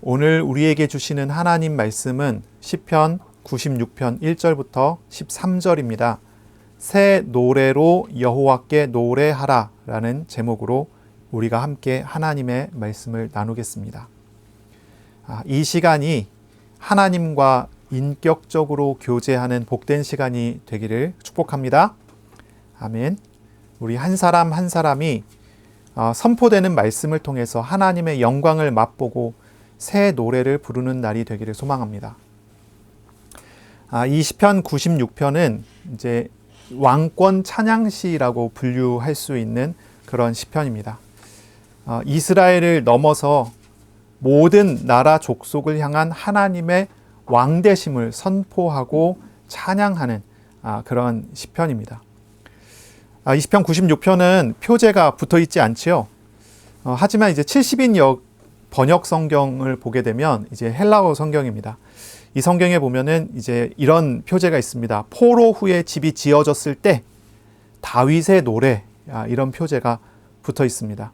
오늘 우리에게 주시는 하나님 말씀은 시편 96편 1절부터 13절입니다. 새 노래로 여호와께 노래하라 라는 제목으로 우리가 함께 하나님의 말씀을 나누겠습니다. 이 시간이 하나님과 인격적으로 교제하는 복된 시간이 되기를 축복합니다. 아멘. 우리 한 사람 한 사람이 선포되는 말씀을 통해서 하나님의 영광을 맛보고 새 노래를 부르는 날이 되기를 소망합니다. 이 시편 96편은 이제 왕권 찬양시라고 분류할 수 있는 그런 시편입니다. 이스라엘을 넘어서 모든 나라 족속을 향한 하나님의 왕되심을 선포하고 찬양하는 그런 시편입니다. 이 시편 96편은 표제가 붙어 있지 않지요. 하지만 이제 70인 번역 성경을 보게 되면 이제 헬라어 성경입니다. 이 성경에 보면은 이제 이런 표제가 있습니다. 포로 후에 집이 지어졌을 때 다윗의 노래, 이런 표제가 붙어 있습니다.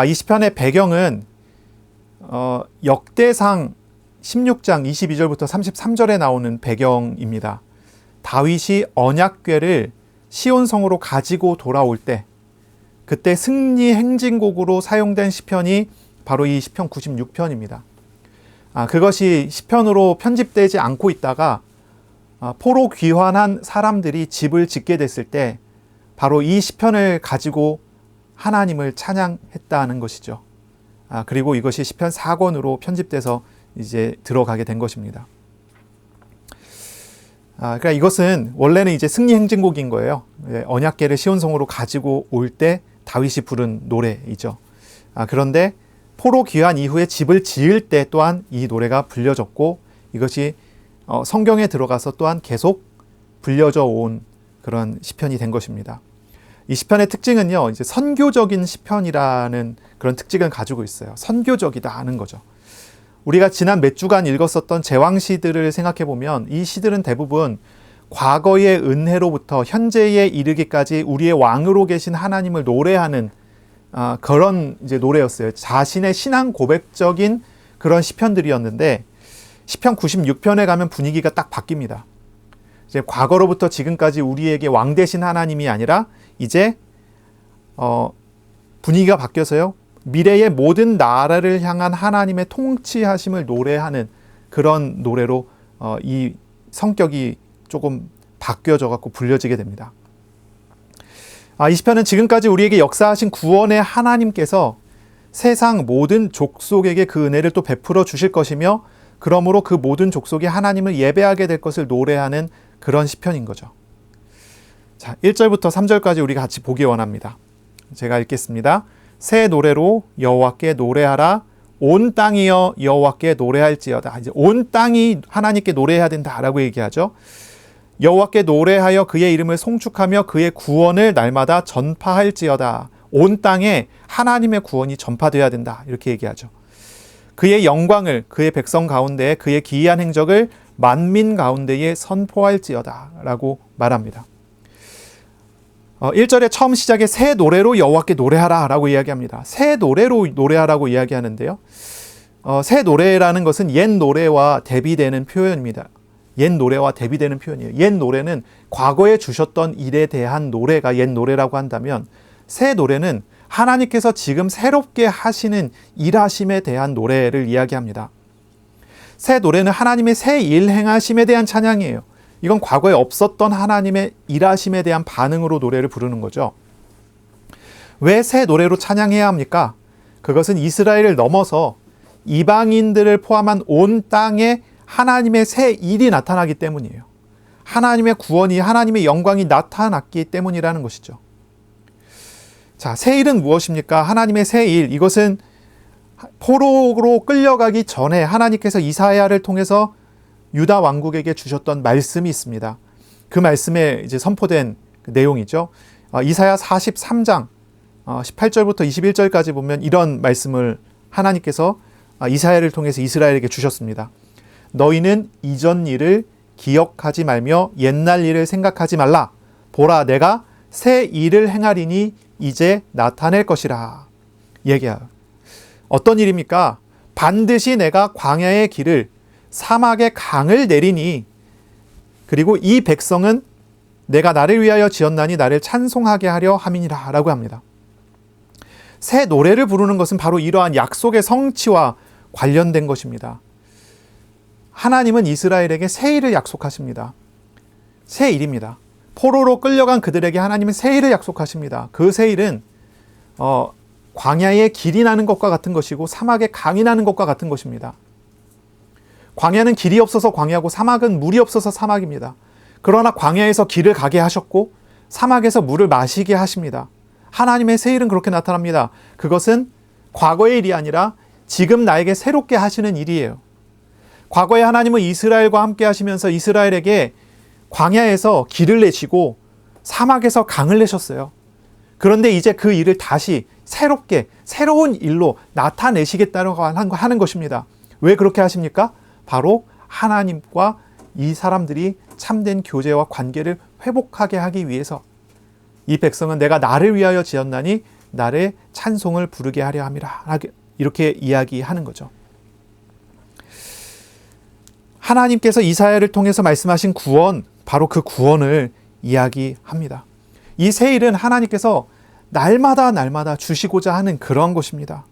이 시편의 배경은 역대상 16장 22절부터 33절에 나오는 배경입니다. 다윗이 언약궤를 시온성으로 가지고 돌아올 때, 그때 승리 행진곡으로 사용된 시편이 바로 이 시편 96편입니다. 그것이 시편으로 편집되지 않고 있다가 포로 귀환한 사람들이 집을 짓게 됐을 때 바로 이 시편을 가지고 하나님을 찬양했다는 것이죠. 그리고 이것이 시편 4권으로 편집돼서 이제 들어가게 된 것입니다. 그러니까 이것은 원래는 이제 승리 행진곡인 거예요. 언약궤를 시온성으로 가지고 올 때 다윗이 부른 노래이죠. 그런데 포로 귀환 이후에 집을 지을 때 또한 이 노래가 불려졌고, 이것이 성경에 들어가서 또한 계속 불려져 온 그런 시편이 된 것입니다. 이 시편의 특징은요, 이제 선교적인 시편이라는 그런 특징을 가지고 있어요. 선교적이다 하는 거죠. 우리가 지난 몇 주간 읽었었던 제왕시들을 생각해 보면 이 시들은 대부분 과거의 은혜로부터 현재에 이르기까지 우리의 왕으로 계신 하나님을 노래하는 그런 이제 노래였어요. 자신의 신앙 고백적인 그런 시편들이었는데, 시편 96편에 가면 분위기가 딱 바뀝니다. 이제 과거로부터 지금까지 우리에게 왕 되신 하나님이 아니라 이제 분위기가 바뀌어서요, 미래의 모든 나라를 향한 하나님의 통치하심을 노래하는 그런 노래로 이 성격이 조금 바뀌어져 갖고 불려지게 됩니다. 이 시편은 지금까지 우리에게 역사하신 구원의 하나님께서 세상 모든 족속에게 그 은혜를 또 베풀어 주실 것이며, 그러므로 그 모든 족속이 하나님을 예배하게 될 것을 노래하는 그런 시편인 거죠. 자, 1절부터 3절까지 우리가 같이 보기 원합니다. 제가 읽겠습니다. 새 노래로 여호와께 노래하라. 온 땅이여 여호와께 노래할지어다. 이제 온 땅이 하나님께 노래해야 된다라고 얘기하죠. 여호와께 노래하여 그의 이름을 송축하며 그의 구원을 날마다 전파할지어다. 온 땅에 하나님의 구원이 전파되어야 된다. 이렇게 얘기하죠. 그의 영광을 그의 백성 가운데에, 그의 기이한 행적을 만민 가운데에 선포할지어다 라고 말합니다. 1절에 처음 시작에 새 노래로 여호와께 노래하라 라고 이야기합니다. 새 노래로 노래하라고 이야기하는데요, 새 노래라는 것은 옛 노래와 대비되는 표현입니다. 옛 노래와 대비되는 표현이에요. 옛 노래는 과거에 주셨던 일에 대한 노래가 옛 노래라고 한다면, 새 노래는 하나님께서 지금 새롭게 하시는 일하심에 대한 노래를 이야기합니다. 새 노래는 하나님의 새 일 행하심에 대한 찬양이에요. 이건 과거에 없었던 하나님의 일하심에 대한 반응으로 노래를 부르는 거죠. 왜 새 노래로 찬양해야 합니까? 그것은 이스라엘을 넘어서 이방인들을 포함한 온 땅에 하나님의 새 일이 나타나기 때문이에요. 하나님의 구원이, 하나님의 영광이 나타났기 때문이라는 것이죠. 자, 새 일은 무엇입니까? 하나님의 새 일, 이것은 포로로 끌려가기 전에 하나님께서 이사야를 통해서 유다 왕국에게 주셨던 말씀이 있습니다. 그 말씀에 이제 선포된 내용이죠. 이사야 43장 18절부터 21절까지 보면 이런 말씀을 하나님께서 이사야를 통해서 이스라엘에게 주셨습니다. 너희는 이전 일을 기억하지 말며 옛날 일을 생각하지 말라. 보라, 내가 새 일을 행하리니 이제 나타낼 것이라. 얘기해요. 어떤 일입니까? 반드시 내가 광야의 길을 사막의 강을 내리니 그리고 이 백성은 내가 나를 위하여 지었나니 나를 찬송하게 하려 함이니라 라고 합니다. 새 노래를 부르는 것은 바로 이러한 약속의 성취와 관련된 것입니다. 하나님은 이스라엘에게 새 일을 약속하십니다. 새 일입니다. 포로로 끌려간 그들에게 하나님은 새 일을 약속하십니다. 그 새 일은 광야에 길이 나는 것과 같은 것이고 사막에 강이 나는 것과 같은 것입니다. 광야는 길이 없어서 광야고 사막은 물이 없어서 사막입니다. 그러나 광야에서 길을 가게 하셨고 사막에서 물을 마시게 하십니다. 하나님의 새 일은 그렇게 나타납니다. 그것은 과거의 일이 아니라 지금 나에게 새롭게 하시는 일이에요. 과거에 하나님은 이스라엘과 함께 하시면서 이스라엘에게 광야에서 길을 내시고 사막에서 강을 내셨어요. 그런데 이제 그 일을 다시 새롭게 새로운 일로 나타내시겠다고 하는 것입니다. 왜 그렇게 하십니까? 바로 하나님과 이 사람들이 참된 교제와 관계를 회복하게 하기 위해서 이 백성은 내가 나를 위하여 지었나니 나를 찬송을 부르게 하려 함이라 이렇게 이야기하는 거죠. 하나님께서 이사야를 통해서 말씀하신 구원, 바로 그 구원을 이야기합니다. 이 새 일은 하나님께서 날마다 주시고자 하는 그런 것입니다.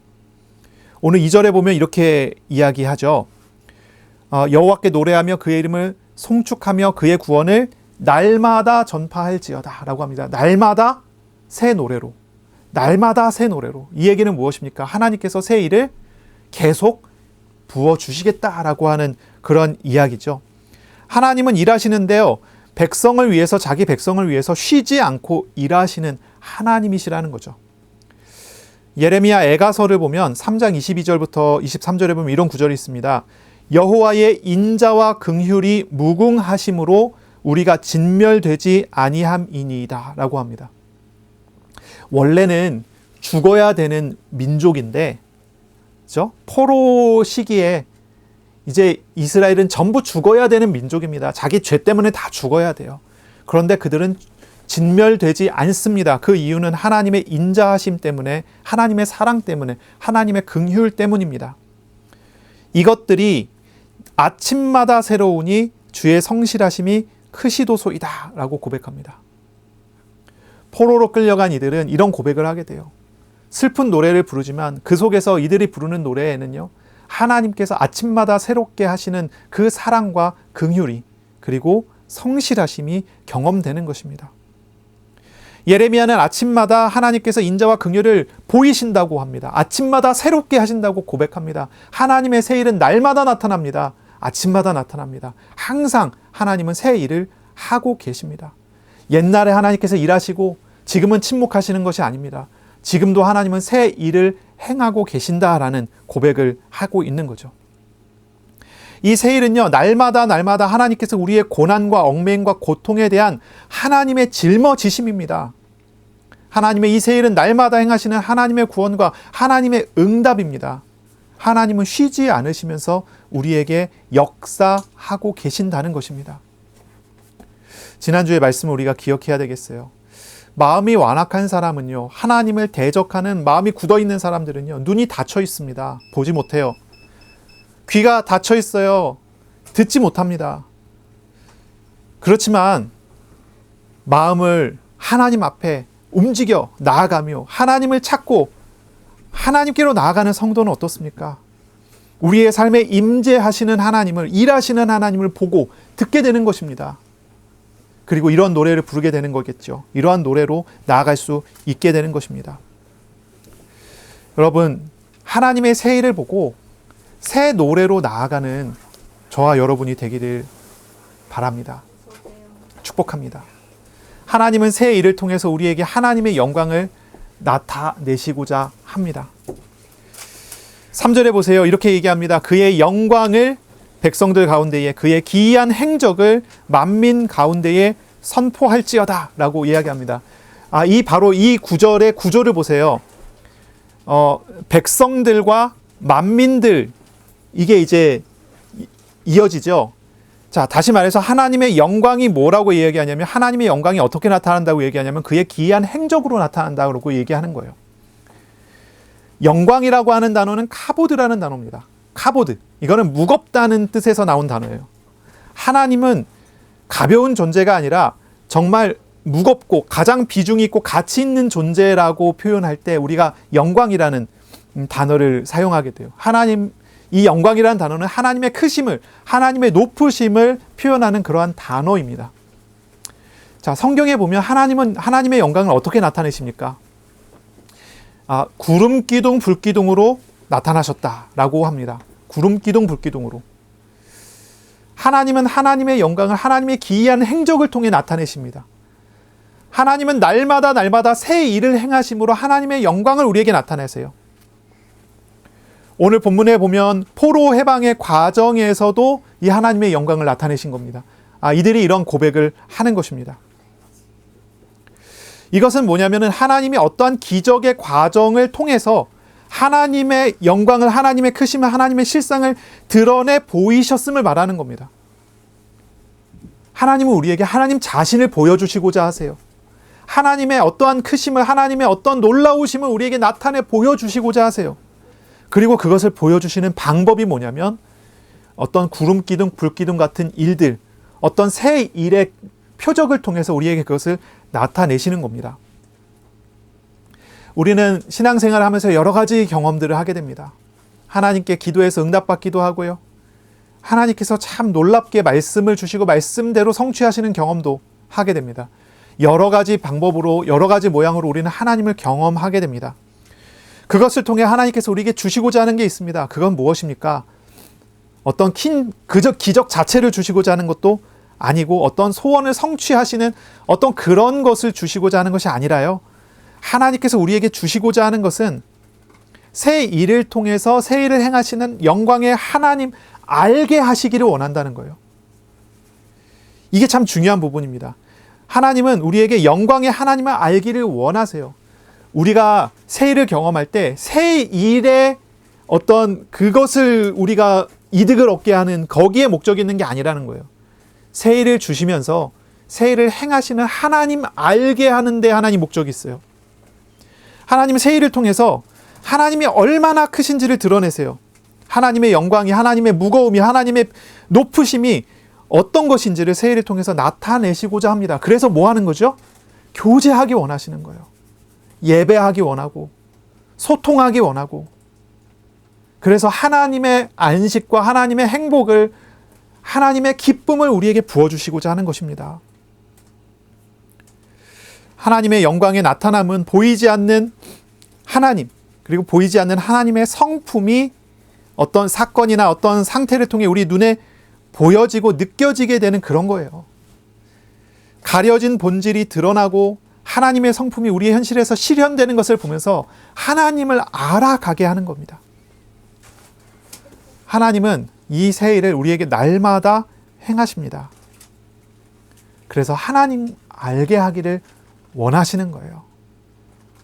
오늘 2절에 보면 이렇게 이야기하죠. 여호와께 노래하며 그의 이름을 송축하며 그의 구원을 날마다 전파할지어다 라고 합니다. 날마다 새 노래로. 날마다 새 노래로. 이 얘기는 무엇입니까? 하나님께서 새 일을 계속 부어주시겠다라고 하는 그런 이야기죠. 하나님은 일하시는데요. 백성을 위해서, 자기 백성을 위해서 쉬지 않고 일하시는 하나님이시라는 거죠. 예레미야 애가서를 보면 3장 22절부터 23절에 보면 이런 구절이 있습니다. 여호와의 인자와 긍휼이 무궁하심으로 우리가 진멸되지 아니함이니이다 라고 합니다. 원래는 죽어야 되는 민족인데, 그렇죠? 포로 시기에 이제 이스라엘은 전부 죽어야 되는 민족입니다. 자기 죄 때문에 다 죽어야 돼요. 그런데 그들은 진멸되지 않습니다. 그 이유는 하나님의 인자하심 때문에, 하나님의 사랑 때문에, 하나님의 긍휼 때문입니다. 이것들이 아침마다 새로우니 주의 성실하심이 크시도소이다 라고 고백합니다. 포로로 끌려간 이들은 이런 고백을 하게 돼요. 슬픈 노래를 부르지만 그 속에서 이들이 부르는 노래에는요, 하나님께서 아침마다 새롭게 하시는 그 사랑과 긍휼이, 그리고 성실하심이 경험되는 것입니다. 예레미야는 아침마다 하나님께서 인자와 긍휼을 보이신다고 합니다. 아침마다 새롭게 하신다고 고백합니다. 하나님의 새 일은 날마다 나타납니다. 아침마다 나타납니다. 항상 하나님은 새 일을 하고 계십니다. 옛날에 하나님께서 일하시고 지금은 침묵하시는 것이 아닙니다. 지금도 하나님은 새 일을 행하고 계신다라는 고백을 하고 있는 거죠. 이 새 일은요, 날마다 하나님께서 우리의 고난과 얽매임과 고통에 대한 하나님의 짊어지심입니다. 하나님의 이 새 일은 날마다 행하시는 하나님의 구원과 하나님의 응답입니다. 하나님은 쉬지 않으시면서 우리에게 역사하고 계신다는 것입니다. 지난주의 말씀을 우리가 기억해야 되겠어요. 마음이 완악한 사람은요, 하나님을 대적하는 마음이 굳어있는 사람들은요, 눈이 닫혀 있습니다. 보지 못해요. 귀가 닫혀 있어요. 듣지 못합니다. 그렇지만 마음을 하나님 앞에 움직여 나아가며 하나님을 찾고 하나님께로 나아가는 성도는 어떻습니까? 우리의 삶에 임재하시는 하나님을, 일하시는 하나님을 보고 듣게 되는 것입니다. 그리고 이러한 노래를 부르게 되는 거겠죠. 이러한 노래로 나아갈 수 있게 되는 것입니다. 여러분, 하나님의 새 일을 보고 새 노래로 나아가는 저와 여러분이 되기를 바랍니다. 축복합니다. 하나님은 새 일을 통해서 우리에게 하나님의 영광을 나타내시고자 합니다. 3절에 보세요. 이렇게 얘기합니다. 그의 영광을 백성들 가운데에, 그의 기이한 행적을 만민 가운데에 선포할지어다 라고 이야기합니다. 바로 이 구절의 구조를 보세요. 백성들과 만민들, 이게 이제 이어지죠. 자, 다시 말해서 하나님의 영광이 뭐라고 이야기하냐면, 하나님의 영광이 어떻게 나타난다고 얘기하냐면 그의 기이한 행적으로 나타난다고 얘기하는 거예요. 영광이라고 하는 단어는 카보드라는 단어입니다. 카보드. 이거는 무겁다는 뜻에서 나온 단어예요. 하나님은 가벼운 존재가 아니라 정말 무겁고 가장 비중이 있고 가치 있는 존재라고 표현할 때 우리가 영광이라는 단어를 사용하게 돼요. 이 영광이라는 단어는 하나님의 크심을, 하나님의 높으심을 표현하는 그러한 단어입니다. 자, 성경에 보면 하나님은 하나님의 영광을 어떻게 나타내십니까? 구름 기둥, 불 기둥으로 나타나셨다라고 합니다. 구름 기둥, 불 기둥으로. 하나님은 하나님의 영광을 하나님의 기이한 행적을 통해 나타내십니다. 하나님은 날마다 새 일을 행하심으로 하나님의 영광을 우리에게 나타내세요. 오늘 본문에 보면 포로 해방의 과정에서도 이 하나님의 영광을 나타내신 겁니다. 이들이 이런 고백을 하는 것입니다. 이것은 뭐냐면은 하나님이 어떠한 기적의 과정을 통해서 하나님의 영광을, 하나님의 크심을, 하나님의 실상을 드러내 보이셨음을 말하는 겁니다. 하나님은 우리에게 하나님 자신을 보여주시고자 하세요. 하나님의 어떠한 크심을, 하나님의 어떤 놀라우심을 우리에게 나타내 보여주시고자 하세요. 그리고 그것을 보여주시는 방법이 뭐냐면 어떤 구름기둥, 불기둥 같은 일들, 어떤 새 일의 표적을 통해서 우리에게 그것을 나타내시는 겁니다. 우리는 신앙생활을 하면서 여러 가지 경험들을 하게 됩니다. 하나님께 기도해서 응답받기도 하고요. 하나님께서 참 놀랍게 말씀을 주시고 말씀대로 성취하시는 경험도 하게 됩니다. 여러 가지 방법으로, 여러 가지 모양으로 우리는 하나님을 경험하게 됩니다. 그것을 통해 하나님께서 우리에게 주시고자 하는 게 있습니다. 그건 무엇입니까? 어떤 기적 자체를 주시고자 하는 것도 아니고 어떤 소원을 성취하시는 어떤 그런 것을 주시고자 하는 것이 아니라요. 하나님께서 우리에게 주시고자 하는 것은 새 일을 통해서 새 일을 행하시는 영광의 하나님 알게 하시기를 원한다는 거예요. 이게 참 중요한 부분입니다. 하나님은 우리에게 영광의 하나님을 알기를 원하세요. 우리가 새 일을 경험할 때 새 일의 어떤 그것을 우리가 이득을 얻게 하는 거기에 목적이 있는 게 아니라는 거예요. 새 일을 주시면서 새 일을 행하시는 하나님 알게 하는 데 하나님 목적이 있어요. 하나님은 새 일을 통해서 하나님이 얼마나 크신지를 드러내세요. 하나님의 영광이, 하나님의 무거움이, 하나님의 높으심이 어떤 것인지를 새 일을 통해서 나타내시고자 합니다. 그래서 뭐 하는 거죠? 교제하기 원하시는 거예요. 예배하기 원하고 소통하기 원하고, 그래서 하나님의 안식과 하나님의 행복을, 하나님의 기쁨을 우리에게 부어주시고자 하는 것입니다. 하나님의 영광의 나타남은 보이지 않는 하나님, 그리고 보이지 않는 하나님의 성품이 어떤 사건이나 어떤 상태를 통해 우리 눈에 보여지고 느껴지게 되는 그런 거예요. 가려진 본질이 드러나고 하나님의 성품이 우리의 현실에서 실현되는 것을 보면서 하나님을 알아가게 하는 겁니다. 하나님은 이 새 일을 우리에게 날마다 행하십니다. 그래서 하나님 알게 하기를 원하시는 거예요.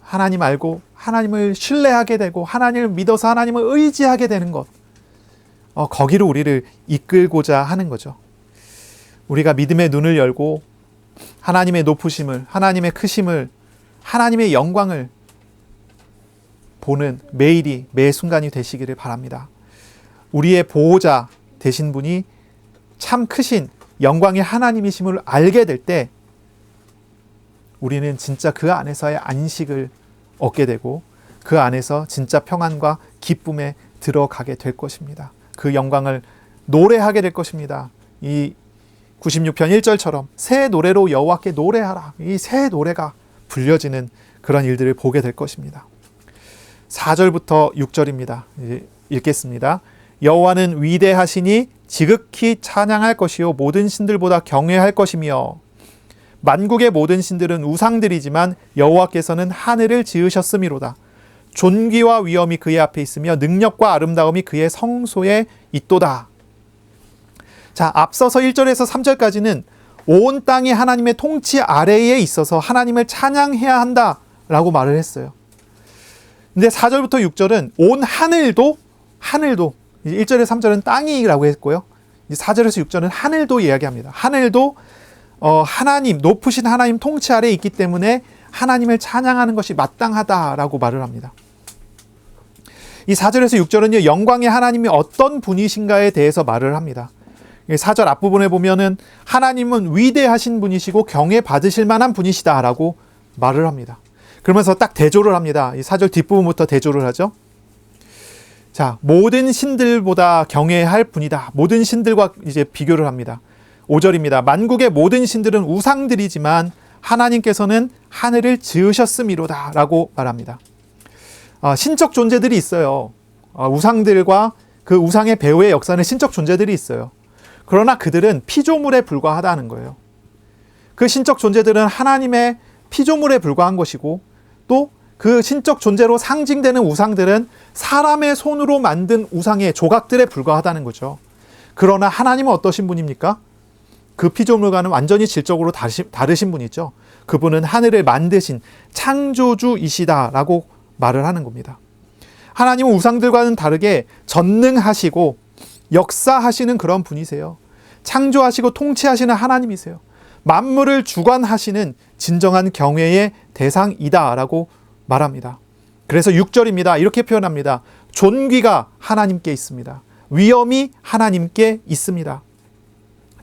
하나님 알고 하나님을 신뢰하게 되고 하나님을 믿어서 하나님을 의지하게 되는 것, 거기로 우리를 이끌고자 하는 거죠. 우리가 믿음의 눈을 열고 하나님의 높으심을, 하나님의 크심을, 하나님의 영광을 보는 매일이, 매 순간이 되시기를 바랍니다. 우리의 보호자 되신 분이 참 크신 영광의 하나님이심을 알게 될 때 우리는 진짜 그 안에서의 안식을 얻게 되고 그 안에서 진짜 평안과 기쁨에 들어가게 될 것입니다. 그 영광을 노래하게 될 것입니다. 이 96편 1절처럼 새 노래로 여호와께 노래하라. 이 새 노래가 불려지는 그런 일들을 보게 될 것입니다. 4절부터 6절입니다. 읽겠습니다. 여호와는 위대하시니 지극히 찬양할 것이요 모든 신들보다 경외할 것이며 만국의 모든 신들은 우상들이지만 여호와께서는 하늘을 지으셨음이로다. 존귀와 위엄이 그의 앞에 있으며 능력과 아름다움이 그의 성소에 있도다. 자, 앞서서 1절에서 3절까지는 온 땅이 하나님의 통치 아래에 있어서 하나님을 찬양해야 한다라고 말을 했어요. 근데 4절부터 6절은 온 하늘도 1절에서 3절은 땅이라고 했고요. 4절에서 6절은 하늘도 이야기합니다. 하늘도 하나님, 높으신 하나님 통치 아래에 있기 때문에 하나님을 찬양하는 것이 마땅하다라고 말을 합니다. 이 4절에서 6절은요, 영광의 하나님이 어떤 분이신가에 대해서 말을 합니다. 4절 앞부분에 보면은 하나님은 위대하신 분이시고 경외 받으실 만한 분이시다라고 말을 합니다. 그러면서 딱 대조를 합니다. 이 4절 뒷부분부터 대조를 하죠. 자, 모든 신들보다 경외할 분이다. 모든 신들과 이제 비교를 합니다. 5절입니다. 만국의 모든 신들은 우상들이지만 하나님께서는 하늘을 지으셨음이로다 라고 말합니다. 신적 존재들이 있어요. 우상들과 그 우상의 배후의 역사는 신적 존재들이 있어요. 그러나 그들은 피조물에 불과하다는 거예요. 그 신적 존재들은 하나님의 피조물에 불과한 것이고, 또 그 신적 존재로 상징되는 우상들은 사람의 손으로 만든 우상의 조각들에 불과하다는 거죠. 그러나 하나님은 어떠신 분입니까? 그 피조물과는 완전히 질적으로 다르신 분이죠. 그분은 하늘을 만드신 창조주이시다라고 말을 하는 겁니다. 하나님은 우상들과는 다르게 전능하시고 역사하시는 그런 분이세요. 창조하시고 통치하시는 하나님이세요. 만물을 주관하시는 진정한 경외의 대상이다라고 말합니다. 그래서 6절입니다. 이렇게 표현합니다. 존귀가 하나님께 있습니다. 위엄이 하나님께 있습니다.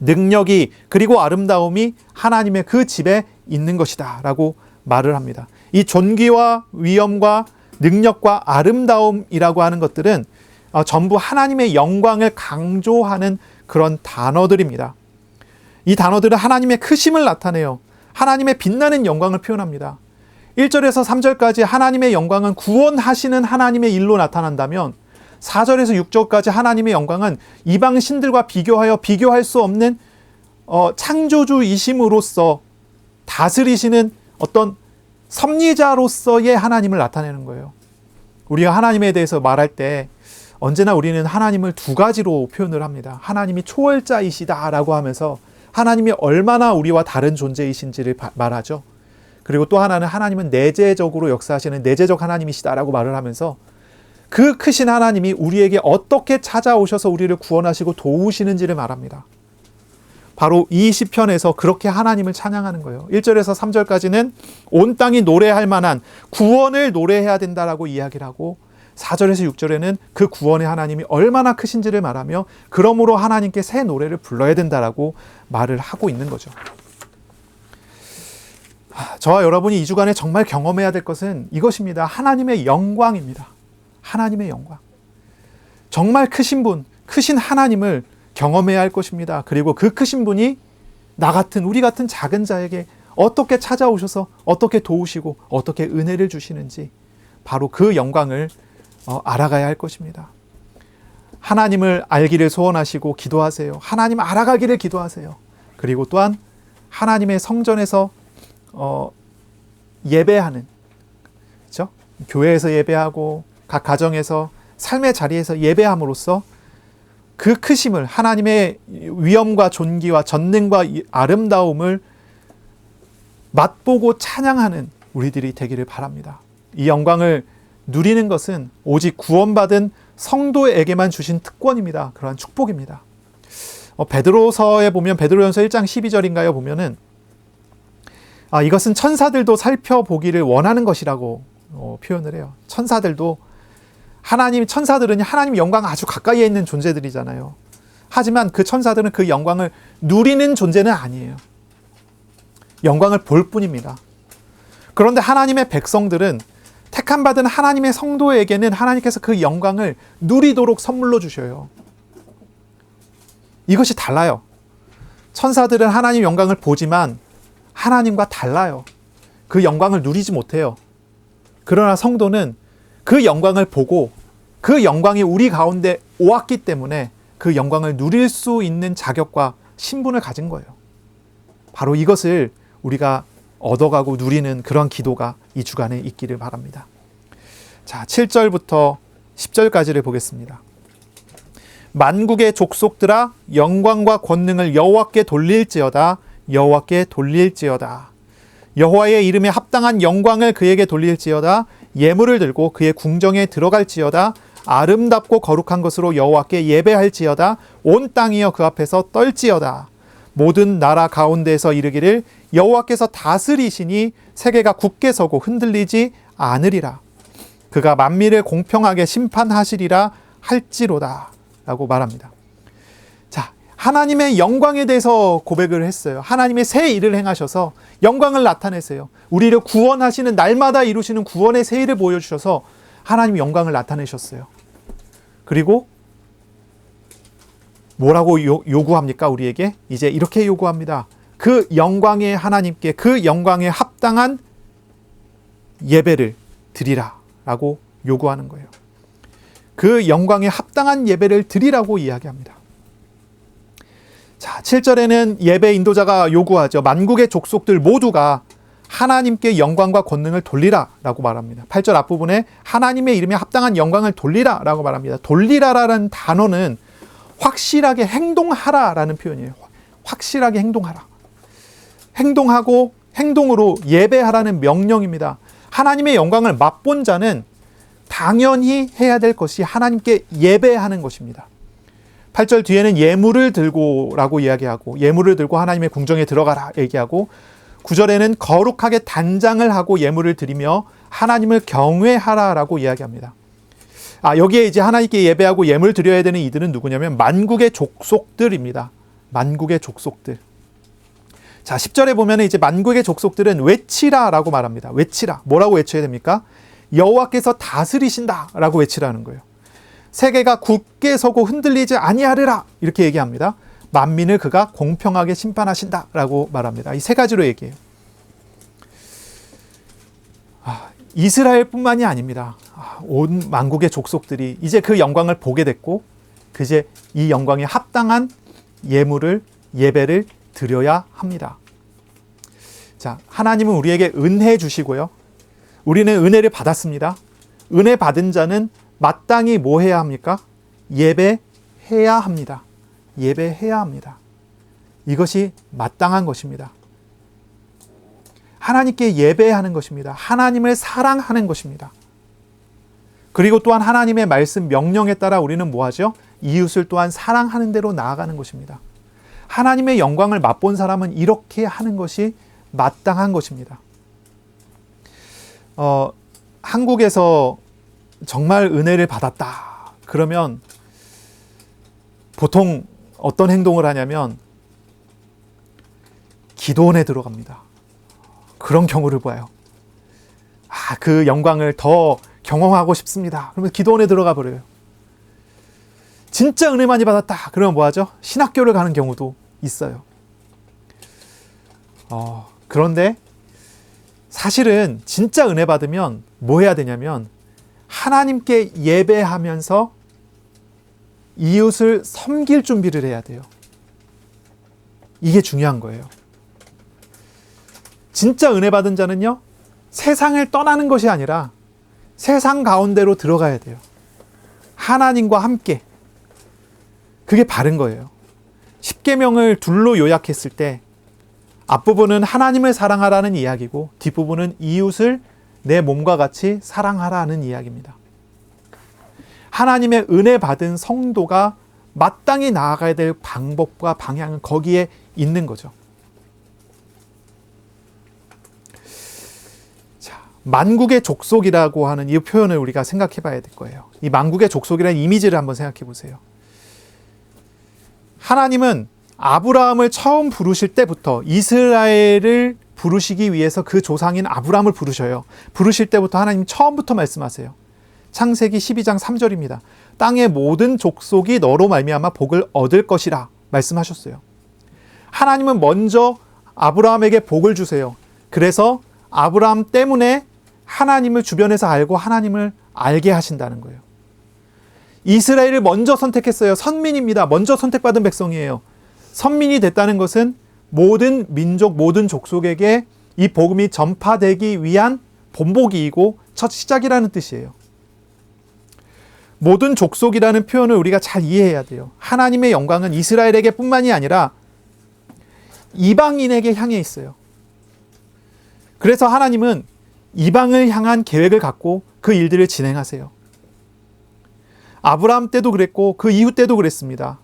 능력이 그리고 아름다움이 하나님의 그 집에 있는 것이다 라고 말을 합니다. 이 존귀와 위엄과 능력과 아름다움이라고 하는 것들은 전부 하나님의 영광을 강조하는 그런 단어들입니다. 이 단어들은 하나님의 크심을 나타내요. 하나님의 빛나는 영광을 표현합니다. 1절에서 3절까지 하나님의 영광은 구원하시는 하나님의 일로 나타난다면 4절에서 6절까지 하나님의 영광은 이방 신들과 비교할 수 없는 창조주이심으로써 다스리시는 어떤 섭리자로서의 하나님을 나타내는 거예요. 우리가 하나님에 대해서 말할 때 언제나 우리는 하나님을 두 가지로 표현을 합니다. 하나님이 초월자이시다라고 하면서 하나님이 얼마나 우리와 다른 존재이신지를 말하죠. 그리고 또 하나는 하나님은 내재적으로 역사하시는 내재적 하나님이시다라고 말을 하면서 그 크신 하나님이 우리에게 어떻게 찾아오셔서 우리를 구원하시고 도우시는지를 말합니다. 바로 이 시편에서 그렇게 하나님을 찬양하는 거예요. 1절에서 3절까지는 온 땅이 노래할 만한 구원을 노래해야 된다라고 이야기를 하고, 4절에서 6절에는 그 구원의 하나님이 얼마나 크신지를 말하며 그러므로 하나님께 새 노래를 불러야 된다라고 말을 하고 있는 거죠. 저와 여러분이 이 주간에 정말 경험해야 될 것은 이것입니다. 하나님의 영광입니다. 하나님의 영광. 정말 크신 분, 크신 하나님을 경험해야 할 것입니다. 그리고 그 크신 분이 나 같은, 우리 같은 작은 자에게 어떻게 찾아오셔서 어떻게 도우시고 어떻게 은혜를 주시는지 바로 그 영광을 알아가야 할 것입니다. 하나님을 알기를 소원하시고 기도하세요. 하나님 알아가기를 기도하세요. 그리고 또한 하나님의 성전에서 예배하는, 그렇죠? 교회에서 예배하고 각 가정에서 삶의 자리에서 예배함으로써 그 크심을, 하나님의 위엄과 존귀와 전능과 아름다움을 맛보고 찬양하는 우리들이 되기를 바랍니다. 이 영광을 누리는 것은 오직 구원받은 성도에게만 주신 특권입니다. 그러한 축복입니다. 베드로서에 보면 베드로전서 1장 12절인가요? 보면은 이것은 천사들도 살펴보기를 원하는 것이라고 표현을 해요. 천사들도 천사들은 하나님 영광 아주 가까이에 있는 존재들이잖아요. 하지만 그 천사들은 그 영광을 누리는 존재는 아니에요. 영광을 볼 뿐입니다. 그런데 하나님의 백성들은, 택함받은 하나님의 성도에게는 하나님께서 그 영광을 누리도록 선물로 주셔요. 이것이 달라요. 천사들은 하나님 영광을 보지만 하나님과 달라요. 그 영광을 누리지 못해요. 그러나 성도는 그 영광을 보고 그 영광이 우리 가운데 오았기 때문에 그 영광을 누릴 수 있는 자격과 신분을 가진 거예요. 바로 이것을 우리가 얻어가고 누리는 그런 기도가 이 주간에 있기를 바랍니다. 자, 7절부터 10절까지를 보겠습니다. 만국의 족속들아 영광과 권능을 여호와께 돌릴지어다. 여호와께 돌릴지어다. 여호와의 이름에 합당한 영광을 그에게 돌릴지어다. 예물을 들고 그의 궁정에 들어갈지어다. 아름답고 거룩한 것으로 여호와께 예배할지어다. 온 땅이여 그 앞에서 떨지어다. 모든 나라 가운데에서 이르기를 여호와께서 다스리시니 세계가 굳게 서고 흔들리지 않으리라. 그 그가 만민을 공평하게 심판하시리라 할지로다 라고 말합니다. 자, 하나님의 영광에 대해서 고백을 했어요. 하나님의 새 일을 행하셔서 영광을 나타내세요. 우리를 구원하시는, 날마다 이루시는 구원의 새 일을 보여주셔서 하나님의 영광을 나타내셨어요. 그리고 뭐라고 요구합니까? 우리에게 이제 이렇게 요구합니다. 그 영광의 하나님께 그 영광에 합당한 예배를 드리라 라고 요구하는 거예요. 그 영광에 합당한 예배를 드리라고 이야기합니다. 자, 7절에는 예배 인도자가 요구하죠. 만국의 족속들 모두가 하나님께 영광과 권능을 돌리라 라고 말합니다. 8절 앞부분에 하나님의 이름에 합당한 영광을 돌리라 라고 말합니다. 돌리라라는 단어는 확실하게 행동하라 라는 표현이에요. 확실하게 행동하라. 행동하고 행동으로 예배하라는 명령입니다. 하나님의 영광을 맛본 자는 당연히 해야 될 것이 하나님께 예배하는 것입니다. 8절 뒤에는 예물을 들고 라고 이야기하고, 예물을 들고 하나님의 궁정에 들어가라 얘기하고, 9절에는 거룩하게 단장을 하고 예물을 드리며 하나님을 경외하라 라고 이야기합니다. 여기에 이제 하나님께 예배하고 예물 드려야 되는 이들은 누구냐면 만국의 족속들입니다. 만국의 족속들. 자, 10절에 보면 이제 만국의 족속들은 외치라 라고 말합니다. 외치라. 뭐라고 외쳐야 됩니까? 여호와께서 다스리신다 라고 외치라는 거예요. 세계가 굳게 서고 흔들리지 아니하리라 이렇게 얘기합니다. 만민을 그가 공평하게 심판하신다 라고 말합니다. 이 세 가지로 얘기해요. 이스라엘뿐만이 아닙니다. 온 만국의 족속들이 이제 그 영광을 보게 됐고, 그제 이 영광에 합당한 예배를 드려야 합니다. 자, 하나님은 우리에게 은혜 주시고요. 우리는 은혜를 받았습니다. 은혜 받은 자는 마땅히 뭐 해야 합니까? 예배해야 합니다. 예배해야 합니다. 이것이 마땅한 것입니다. 하나님께 예배하는 것입니다. 하나님을 사랑하는 것입니다. 그리고 또한 하나님의 말씀 명령에 따라 우리는 뭐하죠? 이웃을 또한 사랑하는 대로 나아가는 것입니다. 하나님의 영광을 맛본 사람은 이렇게 하는 것이 마땅한 것입니다. 한국에서 정말 은혜를 받았다 그러면 보통 어떤 행동을 하냐면 기도원에 들어갑니다. 그런 경우를 봐요. 그 영광을 더 경험하고 싶습니다. 그러면 기도원에 들어가 버려요. 진짜 은혜 많이 받았다 그러면 뭐하죠? 신학교를 가는 경우도 있어요. 그런데 사실은 진짜 은혜 받으면 뭐 해야 되냐면 하나님께 예배하면서 이웃을 섬길 준비를 해야 돼요. 이게 중요한 거예요. 진짜 은혜 받은 자는요, 세상을 떠나는 것이 아니라 세상 가운데로 들어가야 돼요. 하나님과 함께. 그게 바른 거예요. 십계명을 둘로 요약했을 때 앞부분은 하나님을 사랑하라는 이야기고 뒷부분은 이웃을 내 몸과 같이 사랑하라는 이야기입니다. 하나님의 은혜 받은 성도가 마땅히 나아가야 될 방법과 방향은 거기에 있는 거죠. 자, 만국의 족속이라고 하는 이 표현을 우리가 생각해 봐야 될 거예요. 이 만국의 족속이라는 이미지를 한번 생각해 보세요. 하나님은 아브라함을 처음 부르실 때부터 이스라엘을 부르시기 위해서 그 조상인 아브라함을 부르셔요. 부르실 때부터 하나님 처음부터 말씀하세요. 창세기 12장 3절입니다. 땅의 모든 족속이 너로 말미암아 복을 얻을 것이라 말씀하셨어요. 하나님은 먼저 아브라함에게 복을 주세요. 그래서 아브라함 때문에 하나님을 주변에서 알고 하나님을 알게 하신다는 거예요. 이스라엘을 먼저 선택했어요. 선민입니다. 먼저 선택받은 백성이에요. 선민이 됐다는 것은 모든 민족, 모든 족속에게 이 복음이 전파되기 위한 본보기이고 첫 시작이라는 뜻이에요. 모든 족속이라는 표현을 우리가 잘 이해해야 돼요. 하나님의 영광은 이스라엘에게 뿐만이 아니라 이방인에게 향해 있어요. 그래서 하나님은 이방을 향한 계획을 갖고 그 일들을 진행하세요. 아브라함 때도 그랬고 그 이후 때도 그랬습니다.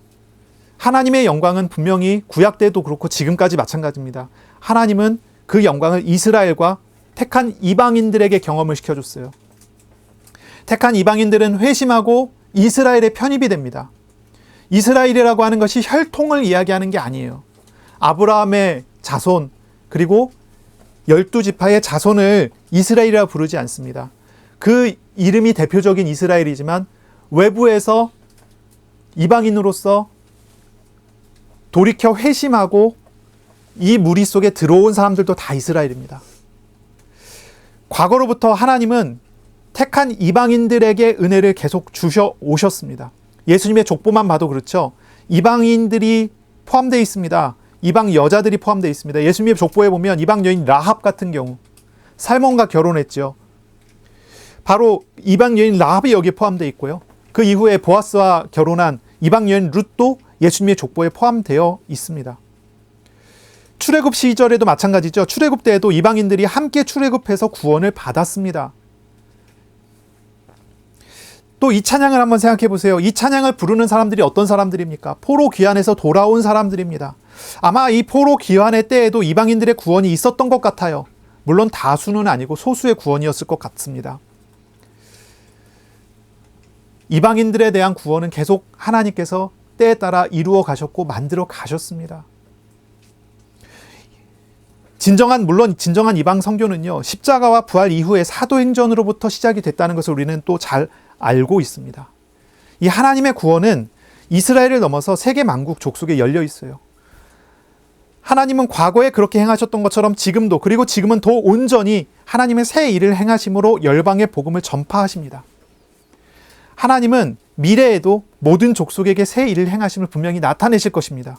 하나님의 영광은 분명히 구약 때도 그렇고 지금까지 마찬가지입니다. 하나님은 그 영광을 이스라엘과 택한 이방인들에게 경험을 시켜줬어요. 택한 이방인들은 회심하고 이스라엘의 편입이 됩니다. 이스라엘이라고 하는 것이 혈통을 이야기하는 게 아니에요. 아브라함의 자손, 그리고 12지파의 자손을 이스라엘이라 부르지 않습니다. 그 이름이 대표적인 이스라엘이지만 외부에서 이방인으로서 돌이켜 회심하고 이 무리 속에 들어온 사람들도 다 이스라엘입니다. 과거로부터 하나님은 택한 이방인들에게 은혜를 계속 주셔 오셨습니다. 예수님의 족보만 봐도 그렇죠. 이방인들이 포함되어 있습니다. 이방 여자들이 포함되어 있습니다. 예수님의 족보에 보면 이방 여인 라합 같은 경우 살몬과 결혼했죠. 바로 이방 여인 라합이 여기에 포함되어 있고요. 그 이후에 보아스와 결혼한 이방 여인 룻도 예수님의 족보에 포함되어 있습니다. 출애굽 시절에도 마찬가지죠. 출애굽 때에도 이방인들이 함께 출애굽해서 구원을 받았습니다. 또 이 찬양을 한번 생각해 보세요. 이 찬양을 부르는 사람들이 어떤 사람들입니까? 포로 귀환에서 돌아온 사람들입니다. 아마 이 포로 귀환의 때에도 이방인들의 구원이 있었던 것 같아요. 물론 다수는 아니고 소수의 구원이었을 것 같습니다. 이방인들에 대한 구원은 계속 하나님께서 때에 따라 이루어 가셨고 만들어 가셨습니다. 물론 진정한 이방 선교는요, 십자가와 부활 이후에 사도행전으로부터 시작이 됐다는 것을 우리는 또 잘 알고 있습니다. 이 하나님의 구원은 이스라엘을 넘어서 세계 만국 족속에 열려 있어요. 하나님은 과거에 그렇게 행하셨던 것처럼 지금도, 그리고 지금은 더 온전히 하나님의 새 일을 행하심으로 열방의 복음을 전파하십니다. 하나님은 미래에도 모든 족속에게 새 일을 행하심을 분명히 나타내실 것입니다.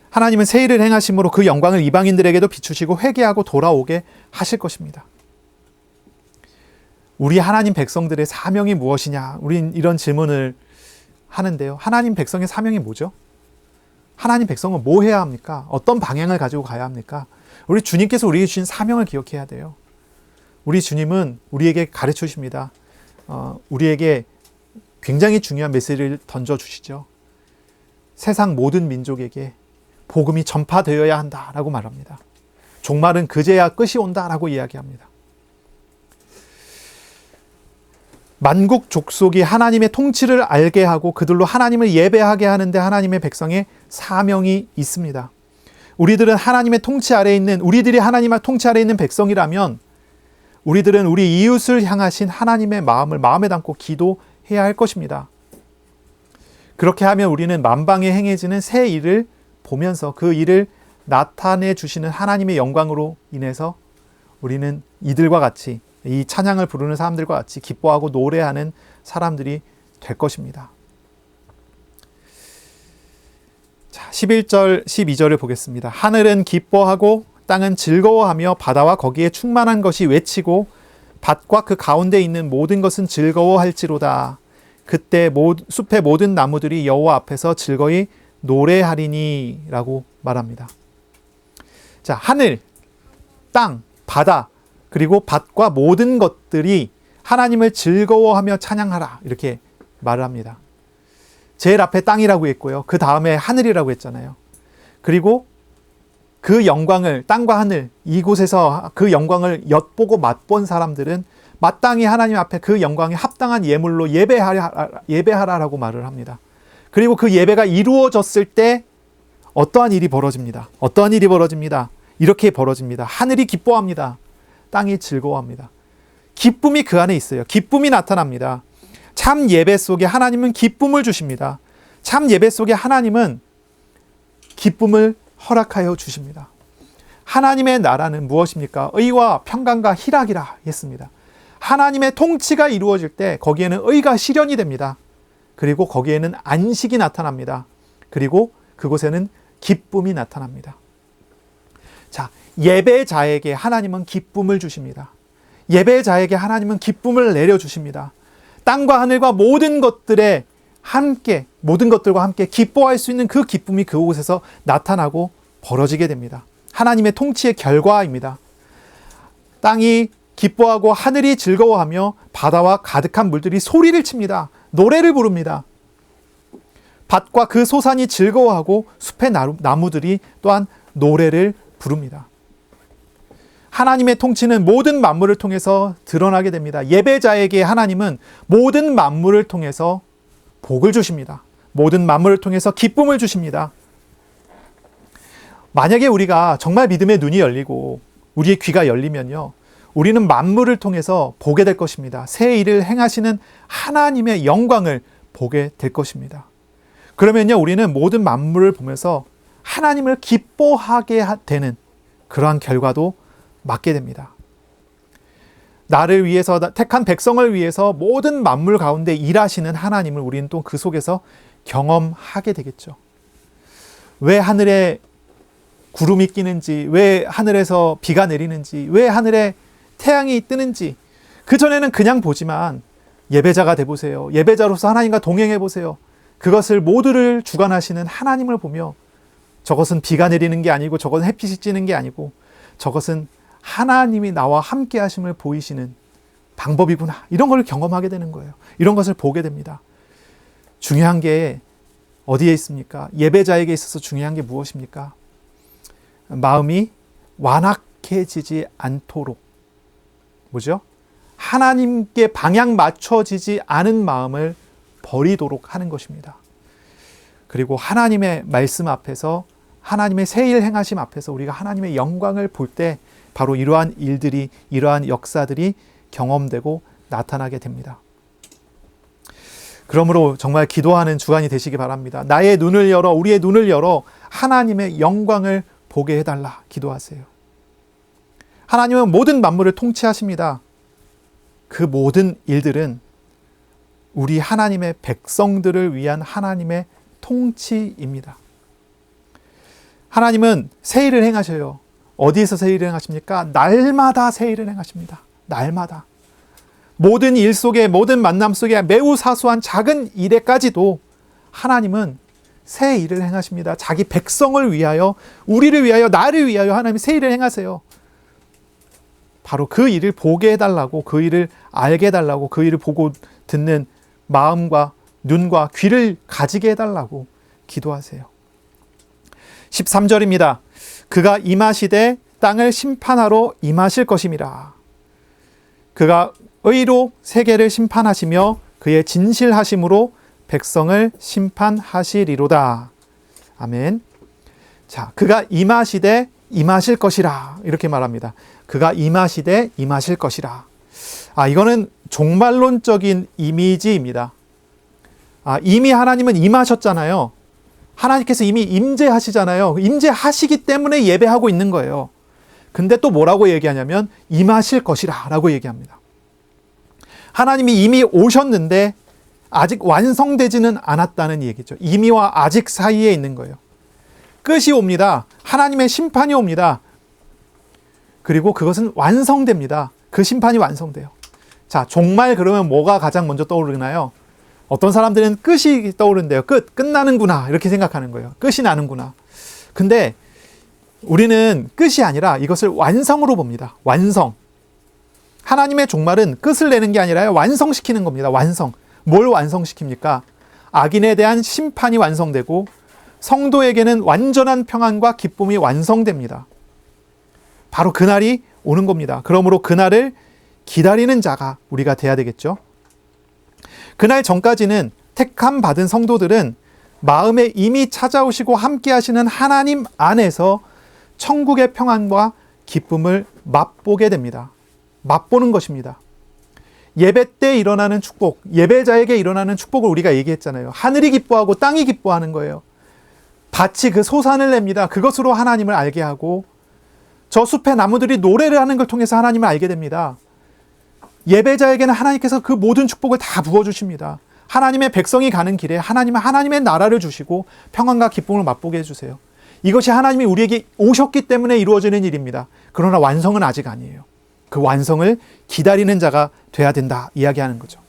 하나님은 새 일을 행하심으로 그 영광을 이방인들에게도 비추시고 회개하고 돌아오게 하실 것입니다. 우리 하나님 백성들의 사명이 무엇이냐? 우린 이런 질문을 하는데요. 하나님 백성의 사명이 뭐죠? 하나님 백성은 뭐 해야 합니까? 어떤 방향을 가지고 가야 합니까? 우리 주님께서 우리에게 주신 사명을 기억해야 돼요. 우리 주님은 우리에게 가르쳐 주십니다. 우리에게 굉장히 중요한 메시지를 던져주시죠. 세상 모든 민족에게 복음이 전파되어야 한다라고 말합니다. 종말은 그제야 끝이 온다라고 이야기합니다. 만국 족속이 하나님의 통치를 알게 하고 그들로 하나님을 예배하게 하는데 하나님의 백성의 사명이 있습니다. 우리들이 하나님의 통치 아래에 있는 백성이라면 우리들은 우리 이웃을 향하신 하나님의 마음을 마음에 담고 기도해야 할 것입니다. 그렇게 하면 우리는 만방에 행해지는 새 일을 보면서 그 일을 나타내 주시는 하나님의 영광으로 인해서 우리는 이들과 같이, 이 찬양을 부르는 사람들과 같이 기뻐하고 노래하는 사람들이 될 것입니다. 자, 11절, 12절을 보겠습니다. 하늘은 기뻐하고 땅은 즐거워하며 바다와 거기에 충만한 것이 외치고 밭과 그 가운데 있는 모든 것은 즐거워할지로다. 그때 숲의 모든 나무들이 여호와 앞에서 즐거이 노래하리니 라고 말합니다. 자, 하늘, 땅, 바다, 그리고 밭과 모든 것들이 하나님을 즐거워하며 찬양하라 이렇게 말을 합니다. 제일 앞에 땅이라고 했고요. 그 다음에 하늘이라고 했잖아요. 그리고 그 영광을, 땅과 하늘, 이곳에서 그 영광을 엿보고 맛본 사람들은 마땅히 하나님 앞에 그 영광에 합당한 예물로 예배하라라고 말을 합니다. 그리고 그 예배가 이루어졌을 때 어떠한 일이 벌어집니다. 이렇게 벌어집니다. 하늘이 기뻐합니다. 땅이 즐거워합니다. 기쁨이 그 안에 있어요. 기쁨이 나타납니다. 참 예배 속에 하나님은 기쁨을 주십니다. 참 예배 속에 하나님은 기쁨을 허락하여 주십니다. 하나님의 나라는 무엇입니까? 의와 평강과 희락이라 했습니다. 하나님의 통치가 이루어질 때 거기에는 의가 실현이 됩니다. 그리고 거기에는 안식이 나타납니다. 그리고 그곳에는 기쁨이 나타납니다. 자, 예배자에게 하나님은 기쁨을 주십니다. 예배자에게 하나님은 기쁨을 내려주십니다. 땅과 하늘과 모든 것들과 함께 기뻐할 수 있는 그 기쁨이 그곳에서 나타나고 벌어지게 됩니다. 하나님의 통치의 결과입니다. 땅이 기뻐하고 하늘이 즐거워하며 바다와 가득한 물들이 소리를 칩니다. 노래를 부릅니다. 밭과 그 소산이 즐거워하고 숲의 나무들이 또한 노래를 부릅니다. 하나님의 통치는 모든 만물을 통해서 드러나게 됩니다. 예배자에게 하나님은 모든 만물을 통해서 복을 주십니다. 모든 만물을 통해서 기쁨을 주십니다. 만약에 우리가 정말 믿음의 눈이 열리고 우리의 귀가 열리면요, 우리는 만물을 통해서 보게 될 것입니다. 새 일을 행하시는 하나님의 영광을 보게 될 것입니다. 그러면요, 우리는 모든 만물을 보면서 하나님을 기뻐하게 되는 그러한 결과도 맞게 됩니다. 나를 위해서, 택한 백성을 위해서 모든 만물 가운데 일하시는 하나님을 우리는 또 그 속에서 경험하게 되겠죠. 왜 하늘에 구름이 끼는지, 왜 하늘에서 비가 내리는지, 왜 하늘에 태양이 뜨는지, 그전에는 그냥 보지만 예배자가 돼보세요. 예배자로서 하나님과 동행해보세요. 그것을 모두를 주관하시는 하나님을 보며 저것은 비가 내리는 게 아니고 저것은 햇빛이 찌는 게 아니고 저것은 하나님이 나와 함께 하심을 보이시는 방법이구나. 이런 걸 경험하게 되는 거예요. 이런 것을 보게 됩니다. 중요한 게 어디에 있습니까? 예배자에게 있어서 중요한 게 무엇입니까? 마음이 완악해지지 않도록, 뭐죠? 하나님께 방향 맞춰지지 않은 마음을 버리도록 하는 것입니다. 그리고 하나님의 말씀 앞에서, 하나님의 새 일 행하심 앞에서 우리가 하나님의 영광을 볼 때 바로 이러한 일들이, 이러한 역사들이 경험되고 나타나게 됩니다. 그러므로 정말 기도하는 주간이 되시기 바랍니다. 나의 눈을 열어, 우리의 눈을 열어 하나님의 영광을 보게 해달라 기도하세요. 하나님은 모든 만물을 통치하십니다. 그 모든 일들은 우리 하나님의 백성들을 위한 하나님의 통치입니다. 하나님은 새 일을 행하셔요. 어디에서 새 일을 행하십니까? 날마다 새 일을 행하십니다. 날마다. 모든 일 속에, 모든 만남 속에 매우 사소한 작은 일에까지도 하나님은 새 일을 행하십니다. 자기 백성을 위하여, 우리를 위하여, 나를 위하여 하나님이 새 일을 행하세요. 바로 그 일을 보게 해달라고, 그 일을 알게 해달라고, 그 일을 보고 듣는 마음과 눈과 귀를 가지게 해달라고 기도하세요. 13절입니다. 그가 임하시되 땅을 심판하러 임하실 것임이라. 그가 의로 세계를 심판하시며 그의 진실하심으로 백성을 심판하시리로다. 아멘. 자, 그가 임하시되 임하실 것이라 이렇게 말합니다. 그가 임하시되 임하실 것이라. 이거는 종말론적인 이미지입니다. 이미 하나님은 임하셨잖아요. 하나님께서 이미 임재하시잖아요. 임재하시기 때문에 예배하고 있는 거예요. 근데 또 뭐라고 얘기하냐면 임하실 것이라 라고 얘기합니다. 하나님이 이미 오셨는데 아직 완성되지는 않았다는 얘기죠. 이미와 아직 사이에 있는 거예요. 끝이 옵니다. 하나님의 심판이 옵니다. 그리고 그것은 완성됩니다. 그 심판이 완성돼요. 자, 종말 그러면 뭐가 가장 먼저 떠오르나요? 어떤 사람들은 끝이 떠오른대요. 끝나는구나 이렇게 생각하는 거예요. 끝이 나는구나. 근데 우리는 끝이 아니라 이것을 완성으로 봅니다. 완성. 하나님의 종말은 끝을 내는 게 아니라 완성시키는 겁니다. 완성. 뭘 완성시킵니까? 악인에 대한 심판이 완성되고 성도에게는 완전한 평안과 기쁨이 완성됩니다. 바로 그날이 오는 겁니다. 그러므로 그날을 기다리는 자가 우리가 돼야 되겠죠. 그날 전까지는 택함 받은 성도들은 마음에 이미 찾아오시고 함께 하시는 하나님 안에서 천국의 평안과 기쁨을 맛보게 됩니다. 맛보는 것입니다. 예배 때 일어나는 축복, 예배자에게 일어나는 축복을 우리가 얘기했잖아요. 하늘이 기뻐하고 땅이 기뻐하는 거예요. 밭이 그 소산을 냅니다. 그것으로 하나님을 알게 하고 저 숲의 나무들이 노래를 하는 걸 통해서 하나님을 알게 됩니다. 예배자에게는 하나님께서 그 모든 축복을 다 부어주십니다. 하나님의 백성이 가는 길에 하나님은 하나님의 나라를 주시고 평안과 기쁨을 맛보게 해주세요. 이것이 하나님이 우리에게 오셨기 때문에 이루어지는 일입니다. 그러나 완성은 아직 아니에요. 그 완성을 기다리는 자가 돼야 된다 이야기하는 거죠.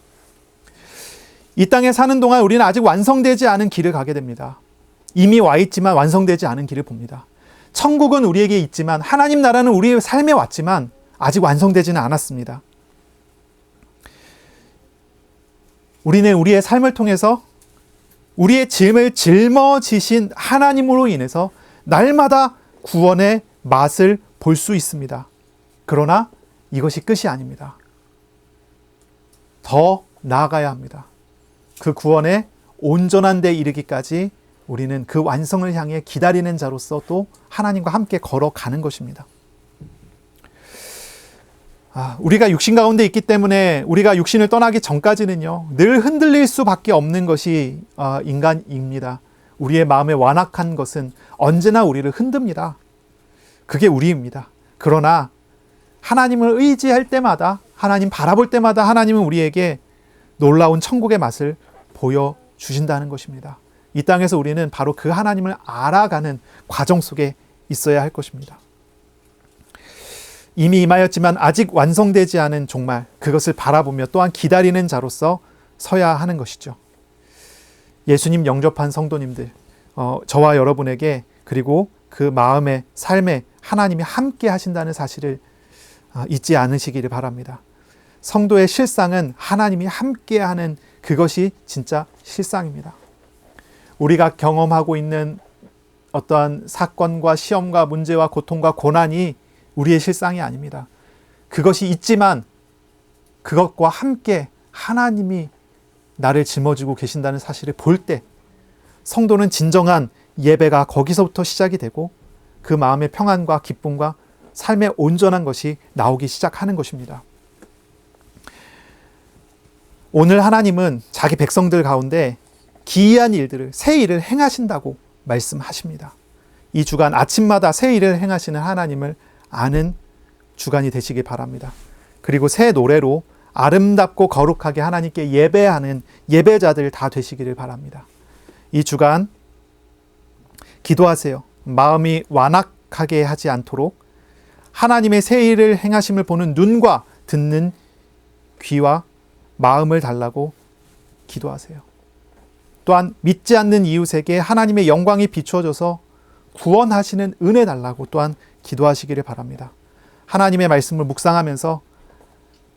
이 땅에 사는 동안 우리는 아직 완성되지 않은 길을 가게 됩니다. 이미 와 있지만 완성되지 않은 길을 봅니다. 천국은 우리에게 있지만 하나님 나라는 우리의 삶에 왔지만 아직 완성되지는 않았습니다. 우리는 우리의 삶을 통해서 우리의 짐을 짊어지신 하나님으로 인해서 날마다 구원의 맛을 볼 수 있습니다. 그러나 이것이 끝이 아닙니다. 더 나아가야 합니다. 그 구원의 온전한 데 이르기까지 우리는 그 완성을 향해 기다리는 자로서 또 하나님과 함께 걸어가는 것입니다. 우리가 육신 가운데 있기 때문에 우리가 육신을 떠나기 전까지는요, 늘 흔들릴 수밖에 없는 것이 인간입니다. 우리의 마음에 완악한 것은 언제나 우리를 흔듭니다. 그게 우리입니다. 그러나 하나님을 의지할 때마다, 하나님 바라볼 때마다 하나님은 우리에게 놀라운 천국의 맛을 보여주신다는 것입니다. 이 땅에서 우리는 바로 그 하나님을 알아가는 과정 속에 있어야 할 것입니다. 이미 임하였지만 아직 완성되지 않은 종말, 그것을 바라보며 또한 기다리는 자로서 서야 하는 것이죠. 예수님 영접한 성도님들, 저와 여러분에게, 그리고 그 마음의 삶에 하나님이 함께 하신다는 사실을 잊지 않으시기를 바랍니다. 성도의 실상은 하나님이 함께하는 그것이 진짜 실상입니다. 우리가 경험하고 있는 어떠한 사건과 시험과 문제와 고통과 고난이 우리의 실상이 아닙니다. 그것이 있지만 그것과 함께 하나님이 나를 짊어지고 계신다는 사실을 볼 때 성도는 진정한 예배가 거기서부터 시작이 되고 그 마음의 평안과 기쁨과 삶의 온전한 것이 나오기 시작하는 것입니다. 오늘 하나님은 자기 백성들 가운데 기이한 일들을, 새 일을 행하신다고 말씀하십니다. 이 주간 아침마다 새 일을 행하시는 하나님을 아는 주간이 되시기 바랍니다. 그리고 새 노래로 아름답고 거룩하게 하나님께 예배하는 예배자들 다 되시기를 바랍니다. 이 주간 기도하세요. 마음이 완악하게 하지 않도록 하나님의 새 일을 행하심을 보는 눈과 듣는 귀와 마음을 달라고 기도하세요. 또한 믿지 않는 이웃에게 하나님의 영광이 비추어져서 구원하시는 은혜 달라고 또한 기도하시기를 바랍니다. 하나님의 말씀을 묵상하면서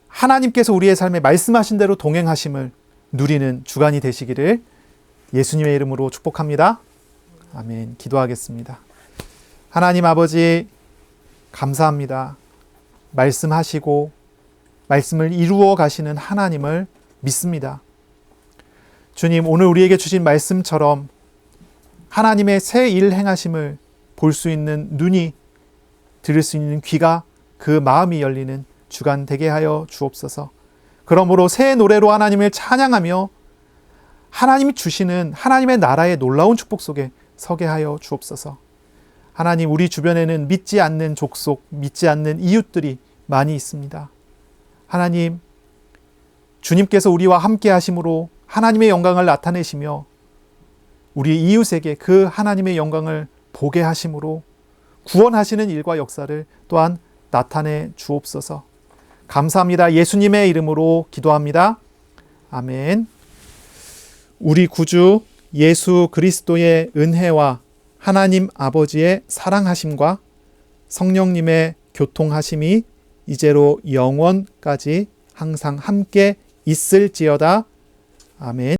하나님께서 우리의 삶에 말씀하신 대로 동행하심을 누리는 주간이 되시기를 예수님의 이름으로 축복합니다. 아멘. 기도하겠습니다. 하나님 아버지, 감사합니다. 말씀하시고 말씀을 이루어 가시는 하나님을 믿습니다. 주님, 오늘 우리에게 주신 말씀처럼 하나님의 새 일 행하심을 볼 수 있는 눈이, 들을 수 있는 귀가, 그 마음이 열리는 주간 되게 하여 주옵소서. 그러므로 새 노래로 하나님을 찬양하며 하나님이 주시는 하나님의 나라의 놀라운 축복 속에 서게 하여 주옵소서. 하나님, 우리 주변에는 믿지 않는 족속, 믿지 않는 이웃들이 많이 있습니다. 하나님, 주님께서 우리와 함께 하심으로 하나님의 영광을 나타내시며 우리 이웃에게 그 하나님의 영광을 보게 하심으로 구원하시는 일과 역사를 또한 나타내 주옵소서. 감사합니다. 예수님의 이름으로 기도합니다. 아멘. 우리 구주 예수 그리스도의 은혜와 하나님 아버지의 사랑하심과 성령님의 교통하심이 이제로 영원까지 항상 함께 있을지어다. 아멘.